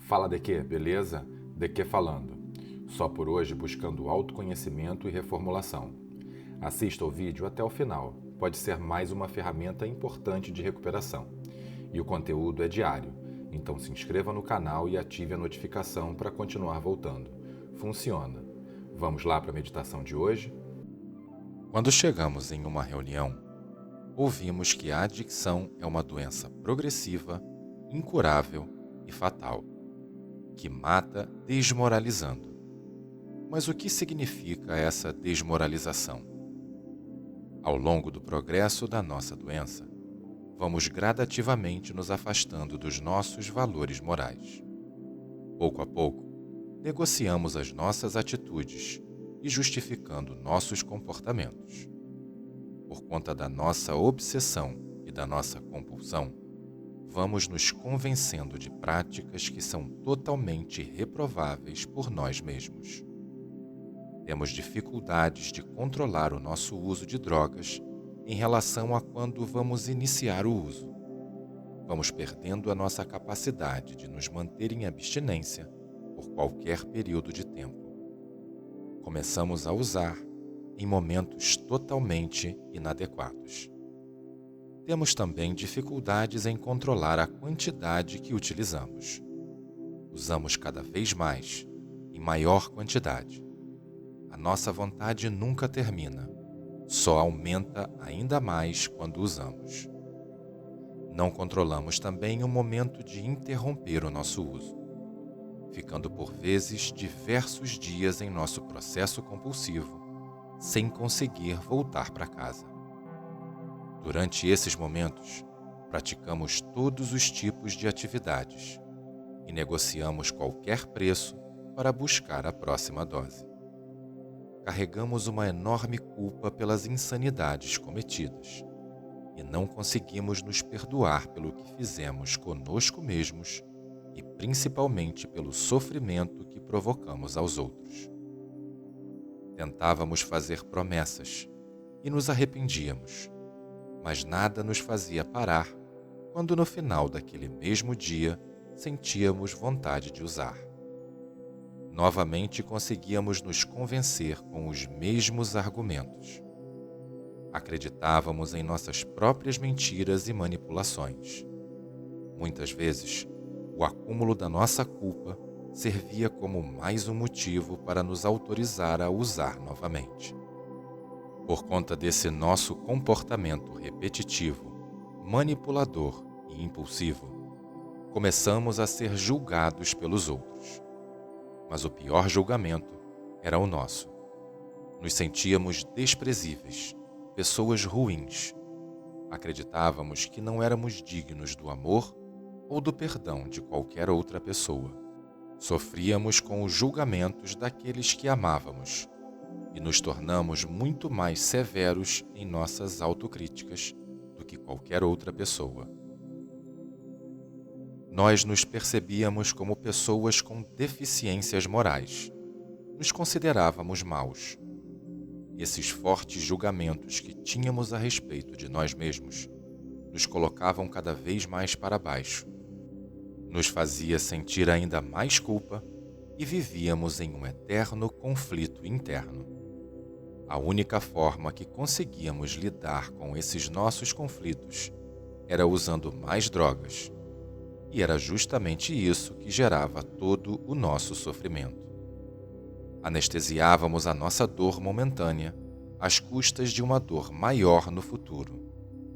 Fala de quê, beleza? De que falando? Só por hoje buscando autoconhecimento e reformulação. Assista o vídeo até o final, pode ser mais uma ferramenta importante de recuperação. E o conteúdo é diário, então se inscreva no canal e ative a notificação para continuar voltando. Funciona. Vamos lá para a meditação de hoje? Quando chegamos em uma reunião, ouvimos que a adicção é uma doença progressiva, incurável e fatal, que mata desmoralizando. Mas o que significa essa desmoralização? Ao longo do progresso da nossa doença, vamos gradativamente nos afastando dos nossos valores morais. Pouco a pouco, negociamos as nossas atitudes e justificando nossos comportamentos. Por conta da nossa obsessão e da nossa compulsão, vamos nos convencendo de práticas que são totalmente reprováveis por nós mesmos. Temos dificuldades de controlar o nosso uso de drogas em relação a quando vamos iniciar o uso. Vamos perdendo a nossa capacidade de nos manter em abstinência por qualquer período de tempo. Começamos a usar em momentos totalmente inadequados. Temos também dificuldades em controlar a quantidade que utilizamos. Usamos cada vez mais, em maior quantidade. A nossa vontade nunca termina, só aumenta ainda mais quando usamos. Não controlamos também o momento de interromper o nosso uso, ficando por vezes diversos dias em nosso processo compulsivo, sem conseguir voltar para casa. Durante esses momentos, praticamos todos os tipos de atividades e negociamos qualquer preço para buscar a próxima dose. Carregamos uma enorme culpa pelas insanidades cometidas e não conseguimos nos perdoar pelo que fizemos conosco mesmos e principalmente pelo sofrimento que provocamos aos outros. Tentávamos fazer promessas e nos arrependíamos, mas nada nos fazia parar quando no final daquele mesmo dia sentíamos vontade de usar. Novamente conseguíamos nos convencer com os mesmos argumentos. Acreditávamos em nossas próprias mentiras e manipulações. Muitas vezes, o acúmulo da nossa culpa servia como mais um motivo para nos autorizar a usar novamente. Por conta desse nosso comportamento repetitivo, manipulador e impulsivo, começamos a ser julgados pelos outros. Mas o pior julgamento era o nosso. Nos sentíamos desprezíveis, pessoas ruins. Acreditávamos que não éramos dignos do amor ou do perdão de qualquer outra pessoa. Sofríamos com os julgamentos daqueles que amávamos e nos tornamos muito mais severos em nossas autocríticas do que qualquer outra pessoa. Nós nos percebíamos como pessoas com deficiências morais. Nos considerávamos maus. Esses fortes julgamentos que tínhamos a respeito de nós mesmos nos colocavam cada vez mais para baixo. Nos fazia sentir ainda mais culpa e vivíamos em um eterno conflito interno. A única forma que conseguíamos lidar com esses nossos conflitos era usando mais drogas. E era justamente isso que gerava todo o nosso sofrimento. Anestesiávamos a nossa dor momentânea às custas de uma dor maior no futuro,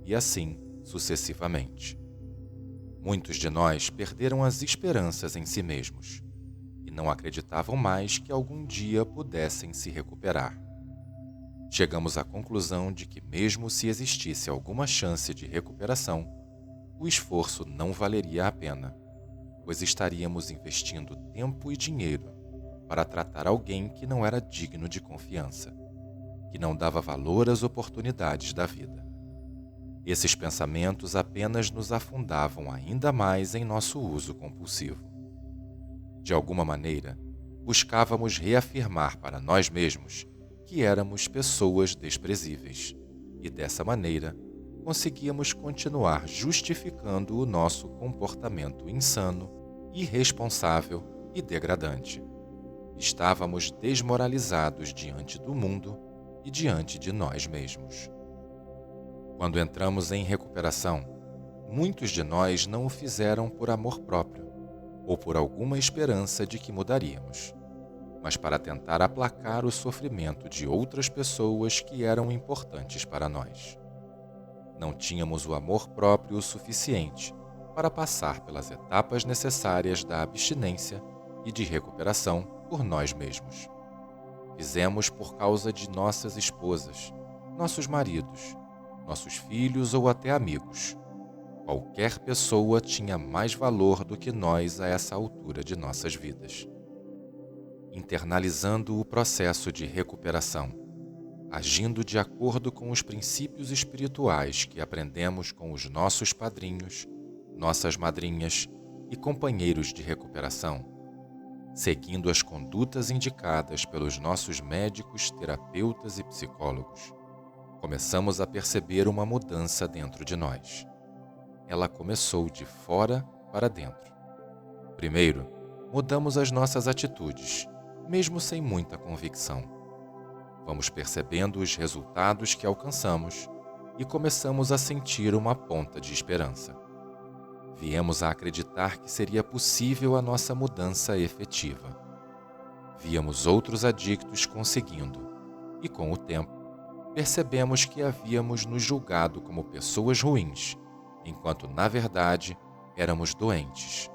e assim sucessivamente. Muitos de nós perderam as esperanças em si mesmos e não acreditavam mais que algum dia pudessem se recuperar. Chegamos à conclusão de que mesmo se existisse alguma chance de recuperação, o esforço não valeria a pena, pois estaríamos investindo tempo e dinheiro para tratar alguém que não era digno de confiança, que não dava valor às oportunidades da vida. Esses pensamentos apenas nos afundavam ainda mais em nosso uso compulsivo. De alguma maneira, buscávamos reafirmar para nós mesmos que éramos pessoas desprezíveis, e dessa maneira, conseguíamos continuar justificando o nosso comportamento insano irresponsável e degradante. Estávamos desmoralizados diante do mundo e diante de nós mesmos. Quando entramos em recuperação, muitos de nós não o fizeram por amor próprio ou por alguma esperança de que mudaríamos, mas para tentar aplacar o sofrimento de outras pessoas que eram importantes para nós. Não tínhamos o amor próprio o suficiente para passar pelas etapas necessárias da abstinência e de recuperação por nós mesmos. Fizemos por causa de nossas esposas, nossos maridos, nossos filhos ou até amigos. Qualquer pessoa tinha mais valor do que nós a essa altura de nossas vidas. Internalizando o processo de recuperação, agindo de acordo com os princípios espirituais que aprendemos com os nossos padrinhos, nossas madrinhas e companheiros de recuperação, seguindo as condutas indicadas pelos nossos médicos, terapeutas e psicólogos, começamos a perceber uma mudança dentro de nós. Ela começou de fora para dentro. Primeiro, mudamos as nossas atitudes, mesmo sem muita convicção. Vamos percebendo os resultados que alcançamos e começamos a sentir uma ponta de esperança. Viemos a acreditar que seria possível a nossa mudança efetiva. Víamos outros adictos conseguindo e, com o tempo, percebemos que havíamos nos julgado como pessoas ruins, enquanto, na verdade, éramos doentes.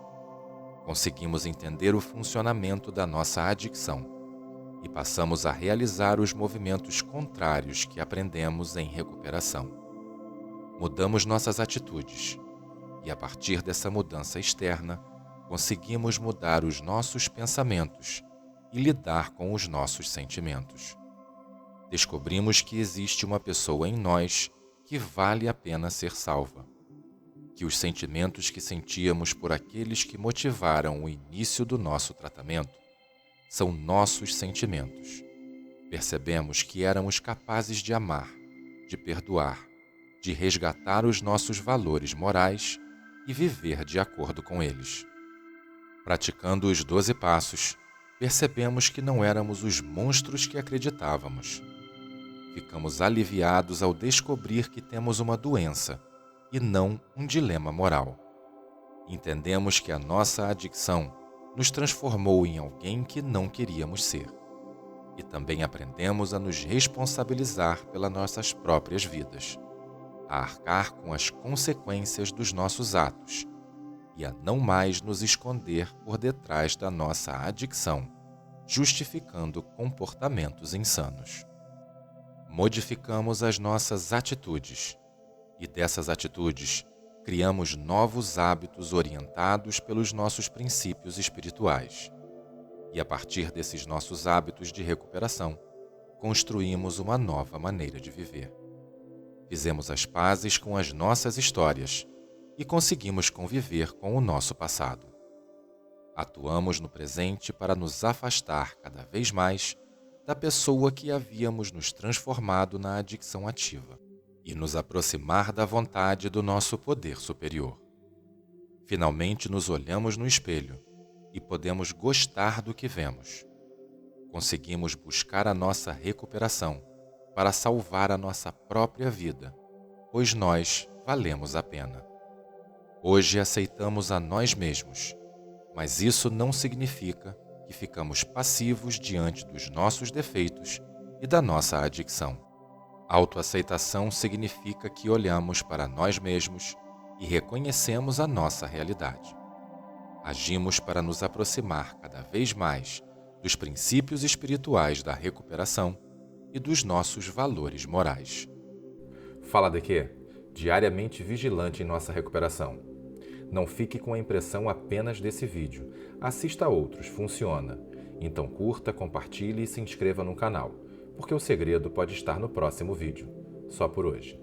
Conseguimos entender o funcionamento da nossa adicção e passamos a realizar os movimentos contrários que aprendemos em recuperação. Mudamos nossas atitudes e, a partir dessa mudança externa, conseguimos mudar os nossos pensamentos e lidar com os nossos sentimentos. Descobrimos que existe uma pessoa em nós que vale a pena ser salva, que os sentimentos que sentíamos por aqueles que motivaram o início do nosso tratamento são nossos sentimentos. Percebemos que éramos capazes de amar, de perdoar, de resgatar os nossos valores morais e viver de acordo com eles. Praticando os 12 passos, percebemos que não éramos os monstros que acreditávamos. Ficamos aliviados ao descobrir que temos uma doença e não um dilema moral. Entendemos que a nossa adicção nos transformou em alguém que não queríamos ser. E também aprendemos a nos responsabilizar pelas nossas próprias vidas, a arcar com as consequências dos nossos atos e a não mais nos esconder por detrás da nossa adicção, justificando comportamentos insanos. Modificamos as nossas atitudes e dessas atitudes criamos novos hábitos orientados pelos nossos princípios espirituais. E a partir desses nossos hábitos de recuperação, construímos uma nova maneira de viver. Fizemos as pazes com as nossas histórias e conseguimos conviver com o nosso passado. Atuamos no presente para nos afastar cada vez mais da pessoa que havíamos nos transformado na adicção ativa e nos aproximar da vontade do nosso poder superior. Finalmente nos olhamos no espelho e podemos gostar do que vemos. Conseguimos buscar a nossa recuperação para salvar a nossa própria vida, pois nós valemos a pena. Hoje aceitamos a nós mesmos, mas isso não significa que ficamos passivos diante dos nossos defeitos e da nossa adicção. Autoaceitação significa que olhamos para nós mesmos e reconhecemos a nossa realidade. Agimos para nos aproximar cada vez mais dos princípios espirituais da recuperação e dos nossos valores morais. Fala de quê? Diariamente vigilante em nossa recuperação. Não fique com a impressão apenas desse vídeo. Assista a outros, funciona. Então curta, compartilhe e se inscreva no canal, porque o segredo pode estar no próximo vídeo. Só por hoje.